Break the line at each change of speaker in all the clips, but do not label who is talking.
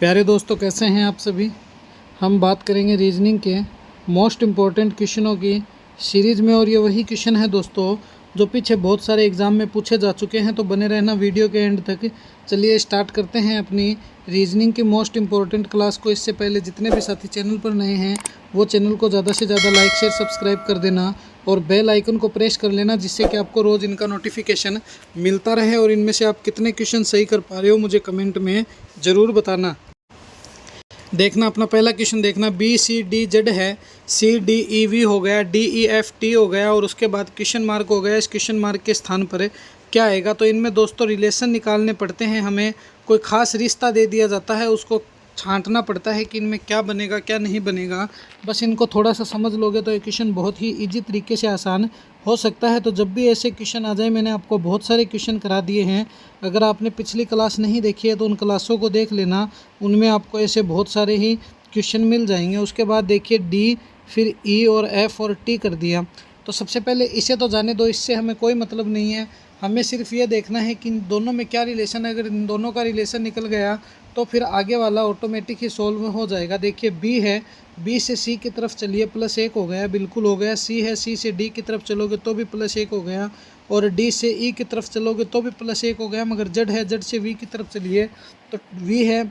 प्यारे दोस्तों, कैसे हैं आप सभी। हम बात करेंगे रीजनिंग के मोस्ट इम्पॉर्टेंट क्वेश्चनों की सीरीज़ में, और ये वही क्वेश्चन है दोस्तों जो पीछे बहुत सारे एग्ज़ाम में पूछे जा चुके हैं। तो बने रहना वीडियो के एंड तक। चलिए स्टार्ट करते हैं अपनी रीजनिंग की मोस्ट इम्पॉर्टेंट क्लास को। इससे पहले जितने भी साथी चैनल पर नए हैं वो चैनल को ज़्यादा से ज़्यादा लाइक शेयर सब्सक्राइब कर देना और बेल आइकन को प्रेस कर लेना, जिससे कि आपको रोज़ इनका नोटिफिकेशन मिलता रहे। और इनमें से आप कितने क्वेश्चन सही कर पा रहे हो मुझे कमेंट में ज़रूर बताना। देखना, अपना पहला क्वेश्चन देखना। BCDZ है, CDEV हो गया, DEFT हो गया और उसके बाद क्वेश्चन मार्क हो गया। इस क्वेश्चन मार्क के स्थान पर क्या आएगा? तो इनमें दोस्तों रिलेशन निकालने पड़ते हैं हमें। कोई ख़ास रिश्ता दे दिया जाता है, उसको छांटना पड़ता है कि इनमें क्या बनेगा क्या नहीं बनेगा। बस इनको थोड़ा सा समझ लोगे तो ये क्वेश्चन बहुत ही ईजी तरीके से आसान हो सकता है। तो जब भी ऐसे क्वेश्चन आ जाए, मैंने आपको बहुत सारे क्वेश्चन करा दिए हैं। अगर आपने पिछली क्लास नहीं देखी है तो उन क्लासों को देख लेना, उनमें आपको ऐसे बहुत सारे ही क्वेश्चन मिल जाएंगे। उसके बाद देखिए D, फिर E और F और T कर दिया। तो सबसे पहले इसे तो जाने दो, इससे हमें कोई मतलब नहीं है। हमें सिर्फ ये देखना है कि इन दोनों में क्या रिलेशन है। अगर इन दोनों का रिलेशन निकल गया तो फिर आगे वाला ऑटोमेटिक ही सोल्व हो जाएगा। देखिए B है, B से C की तरफ चलिए, +1 हो गया, बिल्कुल हो गया। C है, C से D की तरफ चलोगे तो भी +1 हो गया। और D से E की तरफ चलोगे तो भी +1 हो गया। मगर Z है, Z से V की तरफ चलिए तो V है,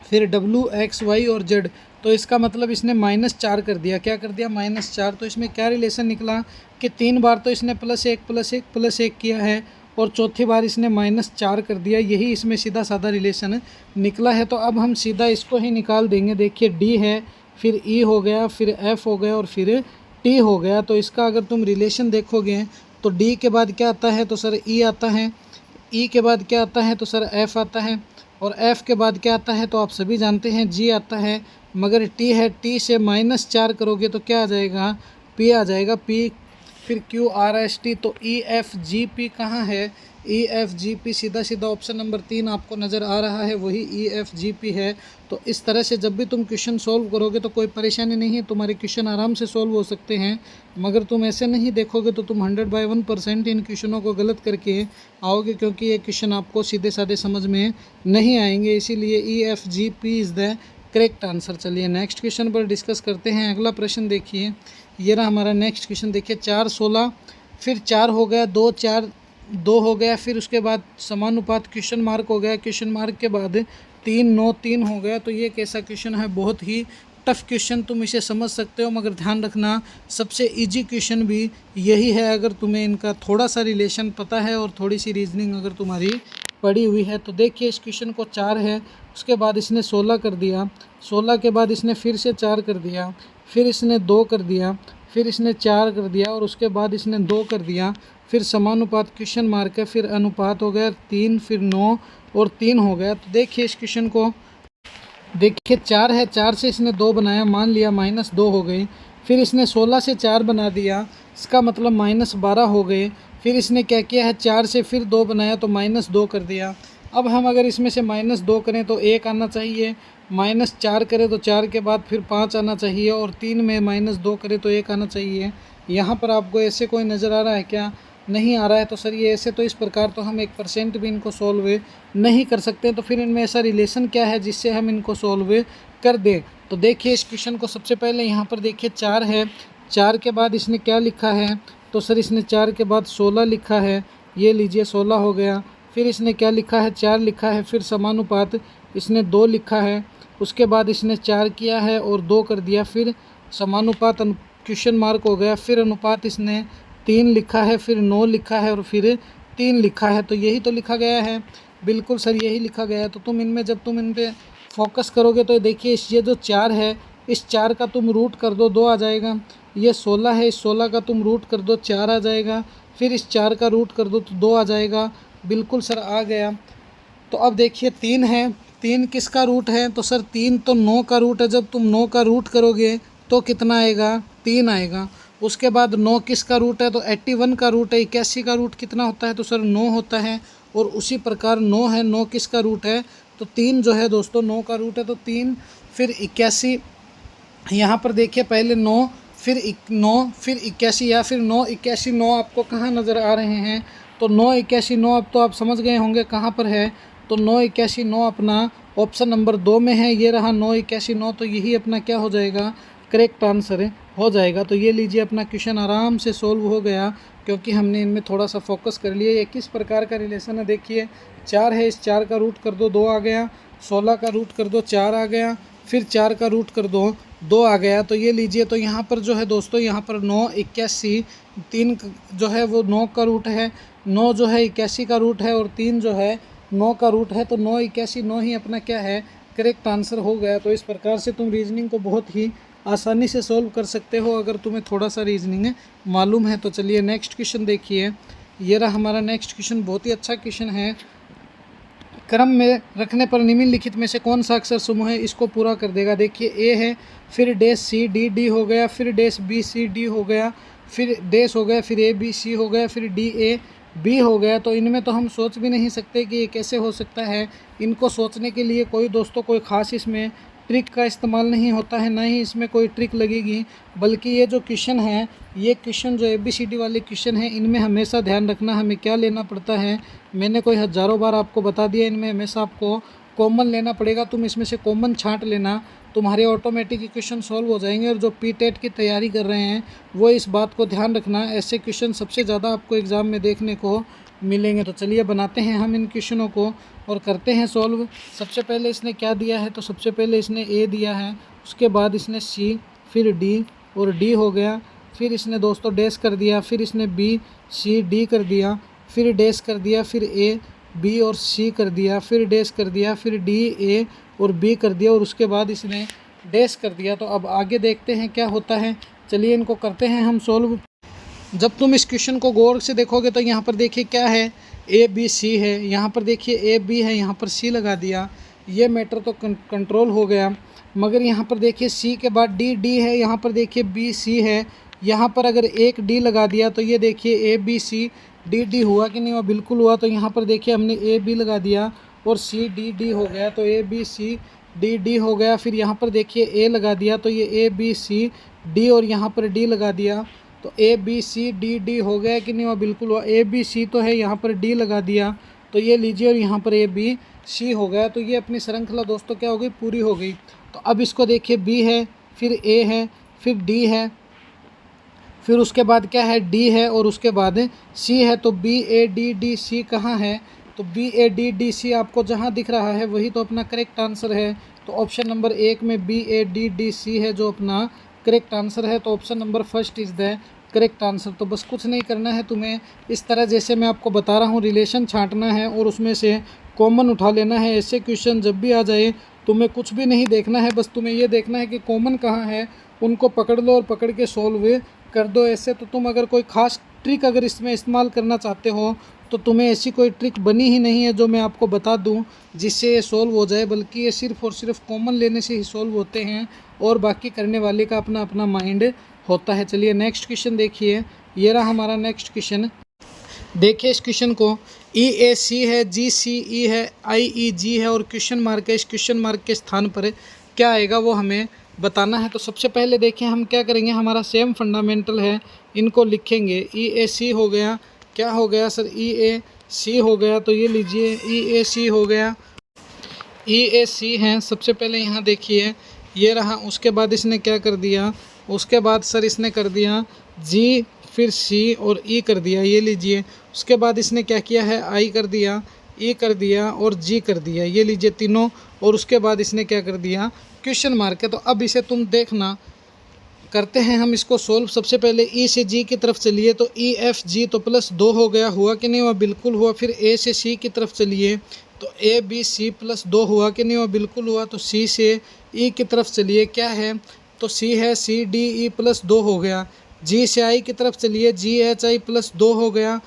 फिर W X Y और Z। तो इसका मतलब इसने -4 कर दिया। क्या कर दिया? -4। तो इसमें क्या रिलेशन निकला कि 3 बार तो इसने +1 किया है और चौथी बार इसने -4 कर दिया। यही इसमें सीधा साधा रिलेशन निकला है। तो अब हम सीधा इसको ही निकाल देंगे। देखिए D है, फिर E हो गया, फिर F हो गया और फिर T हो गया। तो इसका अगर तुम रिलेशन देखोगे तो D के बाद क्या आता है? तो सर E आता है। E के बाद क्या आता है? तो सर F आता है। और F के बाद क्या आता है? तो आप सभी जानते हैं G आता है। मगर T है, T से -4 करोगे तो क्या आ जाएगा? P आ जाएगा। P फिर Q R S T। तो E F G P कहाँ है? E F G P सीधा सीधा ऑप्शन नंबर 3 आपको नज़र आ रहा है, वही E F G P है। तो इस तरह से जब भी तुम क्वेश्चन सोल्व करोगे तो कोई परेशानी नहीं है, तुम्हारे क्वेश्चन आराम से सोल्व हो सकते हैं। मगर तुम ऐसे नहीं देखोगे तो तुम 100/1% इन क्वेश्चनों को गलत करके आओगे, क्योंकि ये क्वेश्चन आपको सीधे साधे समझ में नहीं आएंगे। इसीलिए E F G P is the correct answer. चलिए नेक्स्ट क्वेश्चन पर डिस्कस करते हैं। अगला प्रश्न देखिए, ये रहा हमारा नेक्स्ट क्वेश्चन। देखिए 4 16, फिर 4 हो गया, 2 4 2 हो गया, फिर उसके बाद समानुपात क्वेश्चन मार्क हो गया, क्वेश्चन मार्क के बाद 3 9 3 हो गया। तो ये कैसा क्वेश्चन है? बहुत ही टफ क्वेश्चन, तुम इसे समझ सकते हो। मगर ध्यान रखना, सबसे इजी क्वेश्चन भी यही है अगर तुम्हें इनका थोड़ा सा रिलेशन पता है और थोड़ी सी रीजनिंग अगर तुम्हारी पड़ी हुई है। तो देखिए इस क्वेश्चन को 4 है, उसके बाद इसने 16 कर दिया, 16 के बाद इसने फिर से 4 कर दिया, फिर इसने 2 कर दिया, फिर इसने 4 कर दिया और उसके बाद इसने 2 कर दिया। फिर समानुपात क्वेश्चन मार्क है, फिर अनुपात हो गया 3, फिर 9 और 3 हो गया। तो देखिए इस क्वेश्चन को, देखिए 4 है, 4 से इसने 2 बनाया, मान लिया -2 हो गई। फिर इसने 16 से 4 बना दिया, इसका मतलब -12 हो गए। फिर इसने क्या किया है? 4 से फिर 2 बनाया तो -2 कर दिया। अब हम अगर इसमें से -2 करें तो 1 आना चाहिए, -4 करें तो 4 के बाद फिर 5 आना चाहिए, और 3 में -2 करें तो 1 आना चाहिए। यहाँ पर आपको ऐसे कोई नज़र आ रहा है क्या? नहीं आ रहा है। तो सर ये ऐसे तो इस प्रकार तो हम 1% भी इनको सॉल्व नहीं कर सकते। तो फिर इनमें ऐसा रिलेशन क्या है जिससे हम इनको सॉल्व कर दें? तो देखिए इस क्वेश्चन को सबसे पहले यहाँ पर देखिए 4 है, 4 के बाद इसने क्या लिखा है? तो सर इसने 4 के बाद 16 लिखा है, ये लीजिए 16 हो गया। फिर इसने क्या लिखा है? 4 लिखा है, फिर समानुपात इसने 2 लिखा है, उसके बाद इसने 4 किया है और 2 कर दिया, फिर समानुपात क्वेश्चन मार्क हो गया, फिर अनुपात इसने 3 लिखा है, फिर 9 लिखा है और फिर 3 लिखा है। तो यही तो लिखा गया है, बिल्कुल सर यही लिखा गया है। तो तुम इनमें जब तुम इन पर फोकस करोगे तो देखिए ये जो 4 है, इस 4 का तुम रूट कर दो, 2 आ जाएगा। ये 16 है, इस 16 का तुम रूट कर दो, 4 आ जाएगा। फिर इस 4 का रूट कर दो तो 2 आ जाएगा। बिल्कुल सर आ गया। तो अब देखिए 3 है, 3 किसका रूट है? तो सर 3 तो 9 का रूट है। जब तुम 9 का रूट करोगे तो कितना आएगा? 3 आएगा। उसके बाद 9 किसका रूट है? तो 81 का रूट है। 81 का रूट कितना होता है? तो सर 9 होता है। और उसी प्रकार 9 है, 9 किसका रूट है? तो 3 जो है दोस्तों 9 का रूट है। तो 3 फिर 81, यहाँ पर देखिए पहले 9 फिर 9 फिर 81, या फिर 9 81 9 आपको कहाँ नज़र आ रहे हैं? तो 9 81 9 अब तो आप समझ गए होंगे कहाँ पर है। तो 9 81 9 अपना ऑप्शन नंबर 2 में है, ये रहा 981 तो यही अपना क्या हो जाएगा, करेक्ट आंसर हो जाएगा। तो ये लीजिए अपना क्वेश्चन आराम से सोल्व हो गया, क्योंकि हमने इनमें थोड़ा सा फोकस कर लिया। ये किस प्रकार का रिलेशन है देखिए, 4 है, इस 4 का रूट कर दो 2 आ गया, 16 का रूट कर दो 4 आ गया, फिर 4 का रूट कर दो 2 आ गया। तो ये लीजिए, तो यहाँ पर जो है दोस्तों, यहाँ पर 9 81 3 जो है वो 9 का रूट है, 9 जो है 81 का रूट है, और 3 जो है 9 का रूट है। तो 9 81 9 ही अपना क्या है, करेक्ट आंसर हो गया। तो इस प्रकार से तुम रीजनिंग को बहुत ही आसानी से सोल्व कर सकते हो, अगर तुम्हें थोड़ा सा रीजनिंग मालूम है तो। चलिए नेक्स्ट क्वेश्चन देखिए, ये रहा हमारा नेक्स्ट क्वेश्चन, बहुत ही अच्छा क्वेश्चन है। क्रम में रखने पर निम्नलिखित में से कौन सा अक्षर समूह है इसको पूरा कर देगा। देखिए ए है, फिर डैश सी डी डी हो गया, फिर डैश बी सी डी हो गया, फिर डैश हो गया, फिर ए बी सी हो गया, फिर डी ए बी हो गया। तो इनमें तो हम सोच भी नहीं सकते कि ये कैसे हो सकता है। इनको सोचने के लिए कोई दोस्तों कोई ख़ास इसमें ट्रिक का इस्तेमाल नहीं होता है, ना ही इसमें कोई ट्रिक लगेगी, बल्कि ये जो क्वेश्चन है, ये क्वेश्चन जो ABCD वाले क्वेश्चन हैं, इनमें हमेशा ध्यान रखना हमें क्या लेना पड़ता है। मैंने कोई हज़ारों बार आपको बता दिया, इनमें हमेशा आपको कॉमन लेना पड़ेगा। तुम इसमें से कॉमन छांट लेना, तुम्हारे ऑटोमेटिक क्वेश्चन सॉल्व हो जाएंगे। और जो PTET की तैयारी कर रहे हैं वो इस बात को ध्यान रखना, ऐसे क्वेश्चन सबसे ज़्यादा आपको एग्ज़ाम में देखने को मिलेंगे। तो चलिए बनाते हैं हम इन क्वेश्चनों को और करते हैं सॉल्व। सबसे पहले इसने क्या दिया है, तो सबसे पहले इसने ए दिया है, उसके बाद इसने सी, फिर डी, और डी हो गया, फिर इसने दोस्तों डैश कर दिया, फिर इसने बी सी डी कर दिया, फिर डैश कर दिया, फिर ए बी और सी कर दिया, फिर डैश कर दिया, फिर डी ए और बी कर दिया, और उसके बाद इसने डैश कर दिया। तो अब आगे देखते हैं क्या होता है। चलिए इनको करते हैं हम सॉल्व। जब तुम इस क्वेश्चन को गौर से देखोगे तो यहाँ पर देखिए क्या है, ए बी सी है, यहाँ पर देखिए ए बी है, यहाँ पर सी लगा दिया, ये मैटर तो कंट्रोल हो गया। मगर यहाँ पर देखिए सी के बाद डी डी है, यहाँ पर देखिए बी सी है, यहाँ पर अगर एक डी लगा दिया तो ये देखिए A B C D D हुआ कि नहीं हुआ, बिल्कुल हुआ। तो यहाँ पर देखिए हमने ए बी लगा दिया और सी डी डी हो गया, तो A B C D D हो गया। फिर यहाँ पर देखिए ए लगा दिया, तो ये ए बी सी डी, और यहाँ पर डी लगा दिया, तो A B C D D हो गया कि नहीं हुआ, बिल्कुल हुआ। ए बी सी तो है, यहाँ पर डी लगा दिया, तो ये लीजिए, और यहाँ पर ए बी सी हो गया। तो ये अपनी श्रृंखला दोस्तों क्या हो गई, पूरी हो गई। तो अब इसको देखिए, बी है, फिर ए है, फिर डी है, फिर उसके बाद क्या है, डी है, और उसके बाद सी है। तो B A D D C कहाँ है, तो B A D D C आपको जहाँ दिख रहा है वही तो अपना करेक्ट आंसर है। तो ऑप्शन नंबर 1 में B A D D C है जो अपना करेक्ट आंसर है। तो option number first is the correct answer. तो बस कुछ नहीं करना है तुम्हें, इस तरह जैसे मैं आपको बता रहा हूँ रिलेशन छांटना है और उसमें से कॉमन उठा लेना है। ऐसे क्वेश्चन जब भी आ जाए तुम्हें कुछ भी नहीं देखना है, बस तुम्हें ये देखना है कि कॉमन कहाँ है, उनको पकड़ लो और पकड़ के सॉल्व कर दो। ऐसे तो तुम अगर कोई ख़ास ट्रिक अगर इसमें इस्तेमाल करना चाहते हो तो तुम्हें ऐसी कोई ट्रिक बनी ही नहीं है जो मैं आपको बता दूं जिससे ये सॉल्व हो जाए, बल्कि ये सिर्फ और सिर्फ कॉमन लेने से ही सॉल्व होते हैं और बाकी करने वाले का अपना अपना माइंड होता है। चलिए नेक्स्ट क्वेश्चन देखिए, ये रहा हमारा नेक्स्ट क्वेश्चन। देखिए इस क्वेश्चन को, ई ए सी है, जी सी ई है, आई ई जी है और क्वेश्चन मार्क है। इस क्वेश्चन मार्क के स्थान पर क्या आएगा वो हमें बताना है। तो सबसे पहले देखें हम क्या करेंगे, हमारा सेम फंडामेंटल है, इनको लिखेंगे। ई ए सी हो गया, क्या हो गया सर, ई ए सी हो गया, तो ये लीजिए ई ए सी हो गया, ई ए सी हैं। सबसे पहले यहाँ देखिए ये रहा, उसके बाद इसने क्या कर दिया, उसके बाद सर इसने कर दिया जी, फिर सी और ई कर दिया, ये लीजिए। उसके बाद इसने क्या किया है, आई कर दिया, ई कर दिया और जी कर दिया, ये लीजिए तीनों। और उसके बाद इसने क्या कर दिया, क्वेश्चन मार्क है। तो अब इसे तुम देखना, करते हैं हम इसको सोल्व। सबसे पहले ई से जी की तरफ चलिए, तो ई एफ जी तो +2 हो गया, हुआ कि नहीं हुआ, बिल्कुल हुआ। फिर ए से सी की तरफ चलिए, तो ए बी सी +2 हुआ कि नहीं हुआ, बिल्कुल हुआ। तो सी से ई की तरफ चलिए, क्या है, तो सी है, सी डी ई +2 हो गया। जी से आई की तरफ चलिए, जी एच आई +2 हो गया।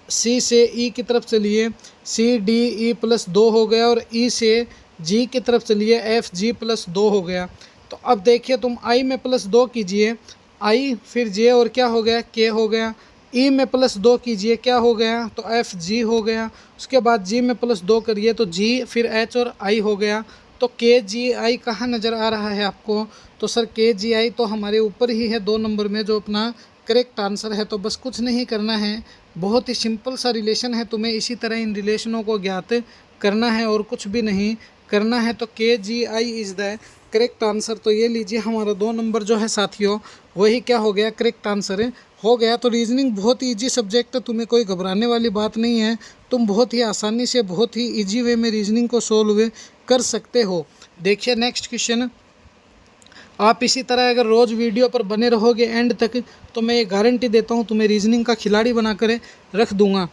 सी से ई की तरफ चलिए, सी डी ई +2 हो गया। और ई से जी की तरफ चलिए, एफ जी +2 हो गया। तो अब देखिए तुम आई में +2 कीजिए, आई फिर जे और क्या हो गया, के हो गया। ई में +2 कीजिए, क्या हो गया, तो एफ जी हो गया। उसके बाद जी में +2 करिए, तो जी फिर एच और आई हो गया। तो के जी आई कहाँ नज़र आ रहा है आपको, तो सर के जी आई तो हमारे ऊपर ही है 2 नंबर में, जो अपना करेक्ट आंसर है। तो बस कुछ नहीं करना है, बहुत ही सिंपल सा रिलेशन है, तुम्हें इसी तरह इन रिलेशनों को ज्ञात करना है और कुछ भी नहीं करना है तो KGI is the correct answer. तो ये लीजिए हमारा 2 नंबर जो है साथियों वही क्या हो गया, करेक्ट आंसर हो गया। तो रीजनिंग बहुत ही ईजी सब्जेक्ट है, तुम्हें कोई घबराने वाली बात नहीं है। तुम बहुत ही आसानी से बहुत ही ईजी वे में रीजनिंग को सोल्व कर सकते हो। देखिए नेक्स्ट क्वेश्चन, आप इसी तरह अगर रोज़ वीडियो पर बने रहोगे एंड तक तो मैं ये गारंटी देता हूँ तुम्हें रीजनिंग का खिलाड़ी बनाकर रख दूँगा।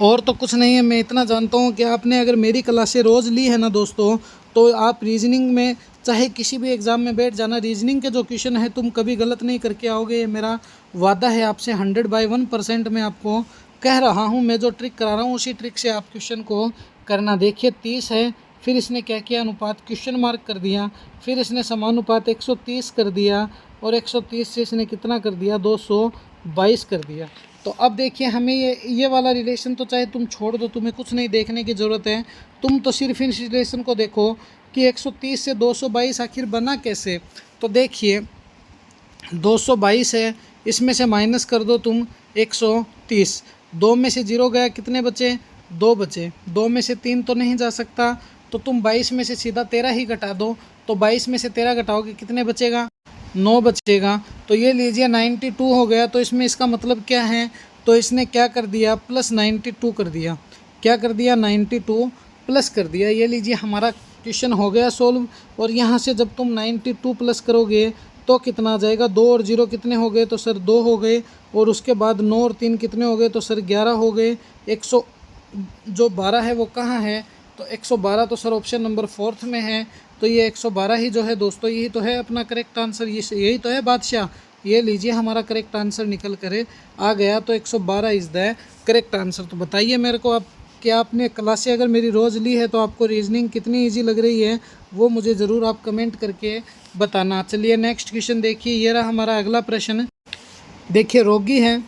और तो कुछ नहीं है, मैं इतना जानता हूँ कि आपने अगर मेरी क्लासें रोज़ ली है ना दोस्तों, तो आप रीजनिंग में चाहे किसी भी एग्ज़ाम में बैठ जाना, रीजनिंग के जो क्वेश्चन है तुम कभी गलत नहीं करके आओगे। ये मेरा वादा है आपसे, 100/1% मैं आपको कह रहा हूँ। मैं जो ट्रिक करा रहा हूँ उसी ट्रिक से आप क्वेश्चन को करना। देखिए 30 है, फिर इसने क्या किया, अनुपात क्वेश्चन मार्क कर दिया, फिर इसने समानुपात 130 कर दिया, और 130 से इसने कितना कर दिया, 222 कर दिया। तो अब देखिए हमें ये वाला रिलेशन तो चाहे तुम छोड़ दो, तुम्हें कुछ नहीं देखने की ज़रूरत है। तुम तो सिर्फ इस रिलेशन को देखो कि 130 से 222 आखिर बना कैसे। तो देखिए 222 है, इसमें से माइनस कर दो तुम 130, 2 में से 0 गया, कितने बचे, 2 बचे, 2 में से 3 तो नहीं जा सकता, तो तुम 22 में से सीधा 13 ही घटा दो। तो 22 में से 13 घटाओगे कितने बचेगा, 9 बचेगा। तो ये लीजिए 92 हो गया। तो इसमें इसका मतलब क्या है, तो इसने क्या कर दिया, प्लस 92 कर दिया। क्या कर दिया, 92 प्लस कर दिया। ये लीजिए हमारा क्वेश्चन हो गया सोल्व। और यहाँ से जब तुम 92 प्लस करोगे तो कितना आ जाएगा, 2 और 0 कितने हो गए, तो सर 2 हो गए। और उसके बाद 9 और 3 कितने हो गए, तो सर 11 हो गए। 112 है वो कहाँ है, तो 112 तो सर ऑप्शन नंबर 4 में है। तो ये 112 ही जो है दोस्तों, यही तो है अपना करेक्ट आंसर, यही तो है बादशाह। ये लीजिए हमारा करेक्ट आंसर निकल कर आ गया। तो 112 इज़ द करेक्ट आंसर। तो बताइए मेरे को आप कि आपने क्लासें अगर मेरी रोज़ ली है तो आपको रीजनिंग कितनी इजी लग रही है, वो मुझे ज़रूर आप कमेंट करके बताना। चलिए नेक्स्ट क्वेश्चन देखिए, ये रहा हमारा अगला प्रश्न। देखिए रोगी है,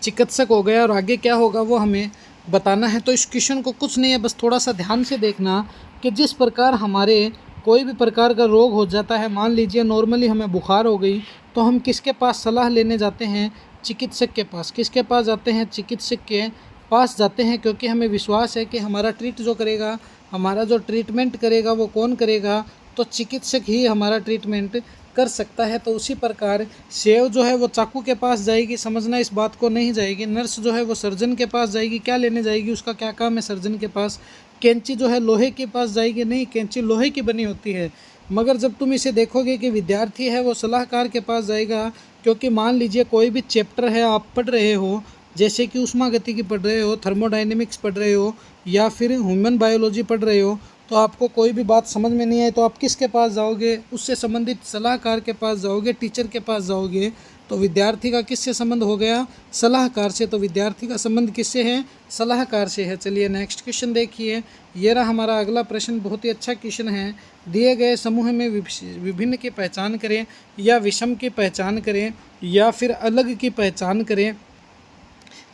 चिकित्सक हो गया, और आगे क्या होगा वो हमें बताना है। तो इस क्वेश्चन को कुछ नहीं है, बस थोड़ा सा ध्यान से देखना कि जिस प्रकार हमारे कोई भी प्रकार का रोग हो जाता है, मान लीजिए नॉर्मली हमें बुखार हो गई, तो हम किसके पास सलाह लेने जाते हैं, चिकित्सक के पास। किसके पास जाते हैं, चिकित्सक के पास जाते हैं, क्योंकि हमें विश्वास है कि हमारा हमारा जो ट्रीटमेंट करेगा वो कौन करेगा, तो चिकित्सक ही हमारा ट्रीटमेंट कर सकता है। तो उसी प्रकार सेव जो है वो चाकू के पास जाएगी, समझना इस बात को, नहीं जाएगी। नर्स जो है वो सर्जन के पास जाएगी, क्या लेने जाएगी, उसका क्या काम है सर्जन के पास। कैंची जो है लोहे के पास जाएगी, नहीं, कैंची लोहे की बनी होती है। मगर जब तुम इसे देखोगे कि विद्यार्थी है वो सलाहकार के पास जाएगा, क्योंकि मान लीजिए कोई भी चैप्टर है आप पढ़ रहे हो, जैसे कि ऊष्मागतिकी पढ़ रहे हो, थर्मोडायनेमिक्स पढ़ रहे हो, या फिर ह्यूमन बायोलॉजी पढ़ रहे हो, तो आपको कोई भी बात समझ में नहीं आए तो आप किसके पास जाओगे, उससे संबंधित सलाहकार के पास जाओगे, टीचर के पास जाओगे। तो विद्यार्थी का किससे संबंध हो गया, सलाहकार से। तो विद्यार्थी का संबंध किससे है, सलाहकार से है। चलिए नेक्स्ट क्वेश्चन देखिए, ये रहा हमारा अगला प्रश्न, बहुत ही अच्छा क्वेश्चन है। दिए गए समूह में विभिन्न की पहचान करें, या विषम की पहचान करें, या फिर अलग की पहचान करें,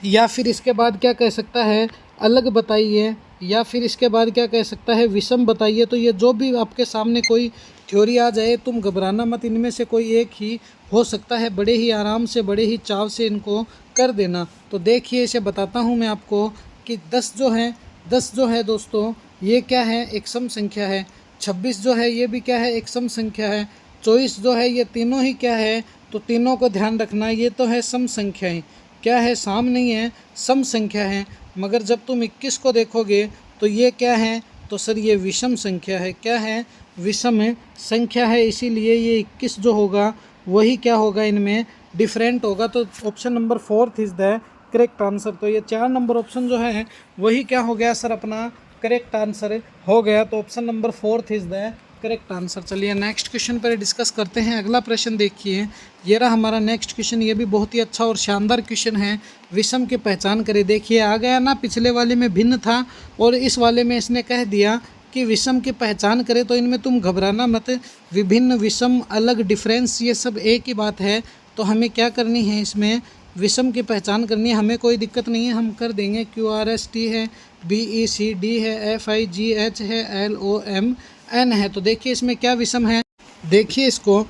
या फिर इसके बाद क्या कह सकता है, अलग बताइए, या फिर इसके बाद क्या कह सकता है, विषम बताइए। तो ये जो भी आपके सामने कोई थ्योरी आ जाए, तुम घबराना मत, इनमें से कोई एक ही हो सकता है। बड़े ही आराम से, बड़े ही चाव से इनको कर देना। तो देखिए इसे बताता हूँ मैं आपको कि 10 जो है दोस्तों, ये क्या है, एक सम संख्या है। 26 जो है ये भी क्या है, एक सम संख्या है। 24 जो है, ये तीनों ही क्या है, तो तीनों को ध्यान रखना, ये तो है सम संख्याएँ। क्या है, साम नहीं है, सम संख्या है। मगर जब तुम 21 को देखोगे तो ये क्या है, तो सर ये विषम संख्या है। क्या है, विषम संख्या है, इसीलिए ये 21 जो होगा वही क्या होगा, इनमें डिफरेंट होगा। तो option number 4 is the correct answer. तो ये 4 नंबर ऑप्शन जो है वही क्या हो गया सर, अपना करेक्ट आंसर हो गया। तो option number 4 is the correct answer. चलिए नेक्स्ट क्वेश्चन पर डिस्कस करते हैं। अगला प्रश्न देखिए, ये रहा हमारा नेक्स्ट क्वेश्चन। ये भी बहुत ही अच्छा और शानदार क्वेश्चन है। विषम की पहचान करें। देखिए आ गया ना, पिछले वाले में भिन्न था और इस वाले में इसने कह दिया कि विषम की पहचान करें। तो इनमें तुम घबराना मत, विभिन्न, विषम, अलग, डिफरेंस, ये सब एक ही बात है। तो हमें क्या करनी है, इसमें विषम की पहचान करनी है। हमें कोई दिक्कत नहीं है, हम कर देंगे। QRST है, BECD है, FIGH है, LOMN है। तो देखिए इसमें क्या विषम है, देखिए इसको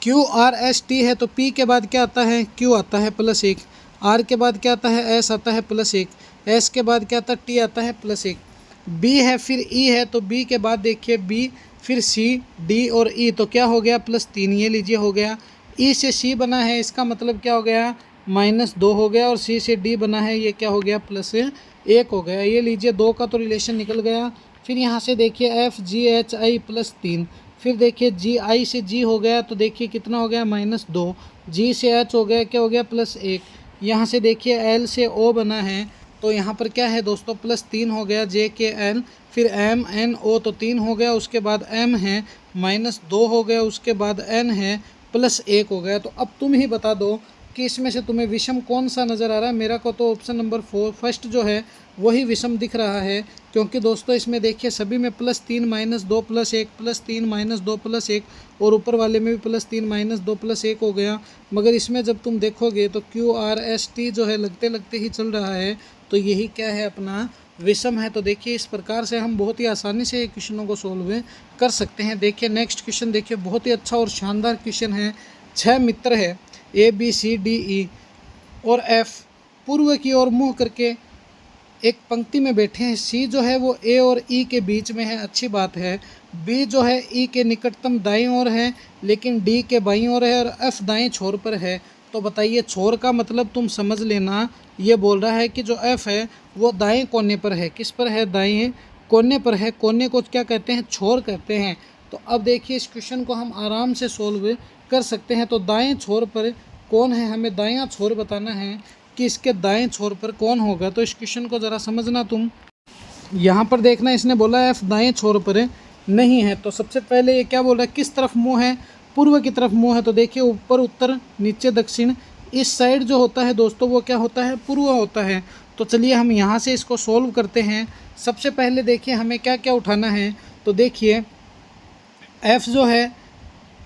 QRST है तो P के बाद क्या आता है, Q आता है +1, R के बाद क्या आता है, S आता है +1, S के बाद क्या आता है, T आता है +1। बी है फिर ई है, तो बी के बाद देखिए बी फिर सी डी और ई, तो क्या हो गया +3, ये लीजिए हो गया। ई से सी बना है, इसका मतलब क्या हो गया -2 हो गया, और सी से डी बना है, ये क्या हो गया +1 हो गया। ये लीजिए 2 का तो रिलेशन निकल गया। फिर यहाँ से देखिए एफ जी एच आई +3, फिर देखिए जी आई से जी हो गया, तो देखिए कितना हो गया -2, जी से एच हो गया, क्या हो गया +1। यहाँ से देखिए एल से ओ बना है, तो यहाँ पर क्या है दोस्तों +3 हो गया, जे के एल, फिर एम एन ओ तो 3 हो गया, उसके बाद एम है -2 हो गया, उसके बाद एन है +1 हो गया। तो अब तुम ही बता दो कि इसमें से तुम्हें विषम कौन सा नज़र आ रहा है। मेरा को तो ऑप्शन नंबर 4 फर्स्ट जो है वही विषम दिख रहा है, क्योंकि दोस्तों इसमें देखिए सभी में +3 -2 +1 +3 -2 +1, और ऊपर वाले में भी +3 -2 +1 हो गया। मगर इसमें जब तुम देखोगे तो क्यू आर एस टी जो है लगते लगते ही चल रहा है, तो यही क्या है अपना विषम है। तो देखिए इस प्रकार से हम बहुत ही आसानी से क्वेश्चनों को सोल्व कर सकते हैं। देखिए नेक्स्ट क्वेश्चन देखिए, बहुत ही अच्छा और शानदार क्वेश्चन है। 6 मित्र है ए बी सी डी ई और एफ पूर्व की ओर मुँह करके एक पंक्ति में बैठे हैं। सी जो है वो ए और ई के बीच में है, अच्छी बात है। बी जो है ई के निकटतम दाईं ओर है, लेकिन डी के बाईं ओर है, और एफ दाएं छोर पर है। तो बताइए छोर का मतलब तुम समझ लेना, ये बोल रहा है कि जो एफ है वो दाएं कोने पर है। किस पर है? दाएं कोने पर है। कोने को क्या कहते हैं? छोर कहते हैं। तो अब देखिए इस क्वेश्चन को हम आराम से सोल्व कर सकते हैं। तो दाएं छोर पर कौन है, हमें दायां छोर बताना है कि इसके दाएं छोर पर कौन होगा। तो इस क्वेश्चन को ज़रा समझना तुम। यहाँ पर देखना, इसने बोला एफ दाएं छोर पर नहीं है, तो सबसे पहले ये क्या बोल रहा है, किस तरफ मुँह है? पूर्व की तरफ मुँह है। तो देखिए ऊपर उत्तर नीचे दक्षिण, इस साइड जो होता है दोस्तों वो क्या होता है? पूर्व होता है। तो चलिए हम यहाँ से इसको सोल्व करते हैं। सबसे पहले देखिए हमें क्या क्या उठाना है। तो देखिए एफ जो है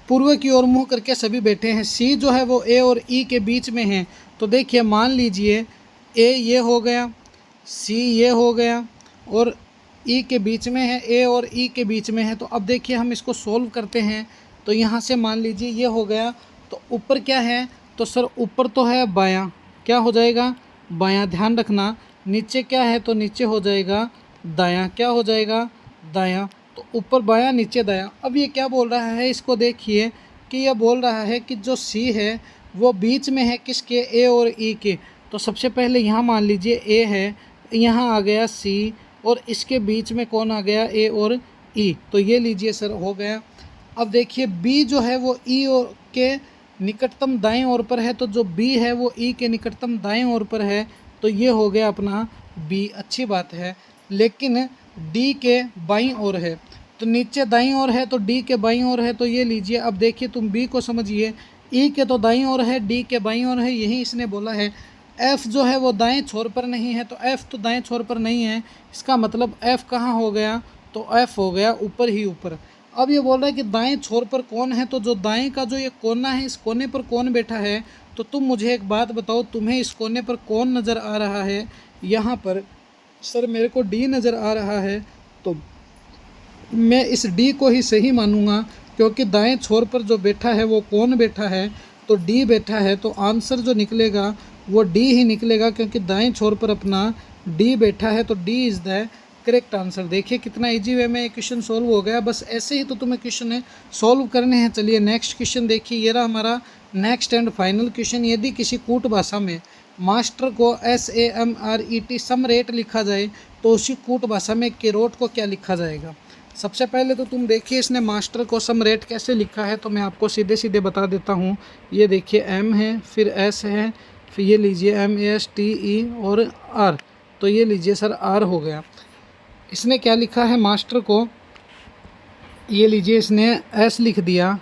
पूर्व की ओर मुँह करके सभी बैठे हैं। सी जो है वो ए और ई के बीच में है। तो देखिए मान लीजिए ए ये हो गया, सी ये हो गया, और ई के बीच में है, ए और ई के बीच में है। तो अब देखिए हम इसको सोल्व करते हैं। तो यहाँ से मान लीजिए ये हो गया, तो ऊपर क्या है? तो सर ऊपर तो है बायां, क्या हो जाएगा? बायां। ध्यान रखना नीचे क्या है? तो नीचे हो जाएगा दायां। क्या हो जाएगा? दायां। तो ऊपर बायां नीचे दायां। अब ये क्या बोल रहा है, इसको देखिए कि यह बोल रहा है कि जो सी है वो बीच में है किसके? ए और ई के। तो सबसे पहले यहाँ मान लीजिए ए है, यहाँ आ गया सी, और इसके बीच में कौन आ गया? ए और ई। तो ये लीजिए सर हो गया। अब देखिए बी जो है वो ई और के निकटतम दाएं ओर पर है, तो जो बी है वो ई के निकटतम दाएं ओर पर है। तो ये हो गया अपना बी, अच्छी बात है। लेकिन डी के बाईं ओर है, तो नीचे दाईं ओर है तो डी के बाईं ओर है। तो ये लीजिए, अब देखिए तुम बी को समझिए, ई के तो दाईं ओर है, डी के बाईं ओर है, यही इसने बोला है। एफ जो है वो दाएं छोर पर नहीं है, तो एफ तो दाएं छोर पर नहीं है, इसका मतलब एफ कहाँ हो गया? तो एफ हो गया ऊपर ही ऊपर। अब ये बोल रहा है कि दाएं छोर पर कौन है, तो जो दाएं का जो ये कोना है, इस कोने पर कौन बैठा है? तो तुम मुझे एक बात बताओ, तुम्हें इस कोने पर कौन नज़र आ रहा है? यहाँ पर सर मेरे को डी नज़र आ रहा है, तो मैं इस डी को ही सही मानूंगा, क्योंकि दाएं छोर पर जो बैठा है वो कौन बैठा है? तो डी बैठा है। तो आंसर जो निकलेगा वो डी ही निकलेगा, क्योंकि दाएं छोर पर अपना डी बैठा है। तो D is the correct answer. देखिए कितना इजी वे में ये क्वेश्चन सोल्व हो गया। बस ऐसे ही तो तुम्हें क्वेश्चन सोल्व करने हैं। चलिए नेक्स्ट क्वेश्चन देखिए, ये रहा हमारा नेक्स्ट एंड फाइनल क्वेश्चन। यदि किसी कूट भाषा में मास्टर को SAMRET सम रेट लिखा जाए, तो उसी कूट भाषा में केरोट को क्या लिखा जाएगा? सबसे पहले तो तुम देखिए इसने मास्टर को सम रेट कैसे लिखा है, तो मैं आपको सीधे सीधे बता देता हूँ। ये देखिए M है, फिर S है, फिर ये लीजिए MASTE और R। तो ये लीजिए सर R हो गया। इसने क्या लिखा है मास्टर को? ये लीजिए इसने S लिख दिया,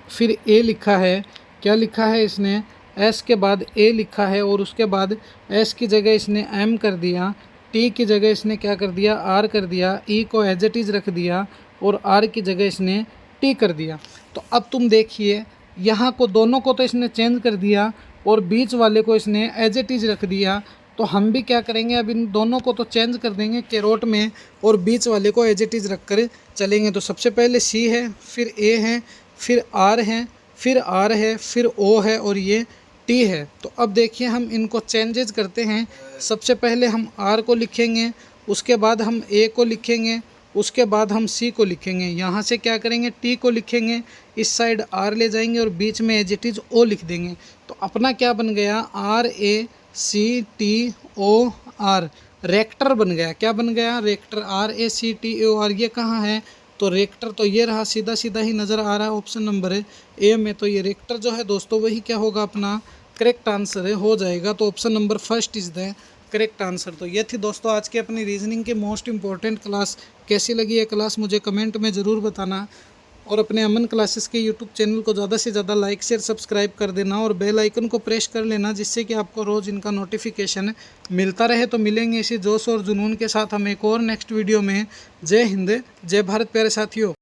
फिर A लिखा है। क्या लिखा है इसने? S के बाद A लिखा है, और उसके बाद S की जगह इसने M कर दिया, T की जगह इसने क्या कर दिया? R कर दिया, E को एज इट इज़ रख दिया, और R की जगह इसने T कर दिया। तो अब तुम देखिए यहाँ को दोनों को तो इसने चेंज कर दिया, और बीच वाले को इसने एज इट इज़ रख दिया। तो हम भी क्या करेंगे, अब इन दोनों को तो चेंज कर देंगे केरोट में, और बीच वाले को एज इट इज़ रख कर चलेंगे। तो सबसे पहले C है, फिर A है, फिर R है, फिर R है, फिर O है, और ये T है। तो अब देखिए हम इनको चेंजेज करते हैं। सबसे पहले हम R को लिखेंगे, उसके बाद हम ए को लिखेंगे, उसके बाद हम सी को लिखेंगे। यहाँ से क्या करेंगे, टी को लिखेंगे, इस साइड आर ले जाएंगे और बीच में एज इट इज़ ओ लिख देंगे। तो अपना क्या बन गया, R A C T O R, rector बन गया। क्या बन गया, rector. R A C T O R, ये कहाँ है, तो रेक्टर तो ये रहा, सीधा सीधा ही नज़र आ रहा है, ऑप्शन नंबर है ए में। तो ये रेक्टर जो है दोस्तों वही क्या होगा, अपना करेक्ट आंसर है, हो जाएगा। तो option number first is the correct answer. तो ये थी दोस्तों आज की अपनी रीजनिंग की मोस्ट इंपॉर्टेंट क्लास। कैसी लगी ये क्लास मुझे कमेंट में ज़रूर बताना, और अपने अमन क्लासेस के यूट्यूब चैनल को ज़्यादा से ज़्यादा लाइक शेयर सब्सक्राइब कर देना और बेल आइकन को प्रेस कर लेना, जिससे कि आपको रोज़ इनका नोटिफिकेशन मिलता रहे। तो मिलेंगे इसी जोश और जुनून के साथ हम एक और नेक्स्ट वीडियो में। जय हिंद, जय भारत प्यारे साथियों।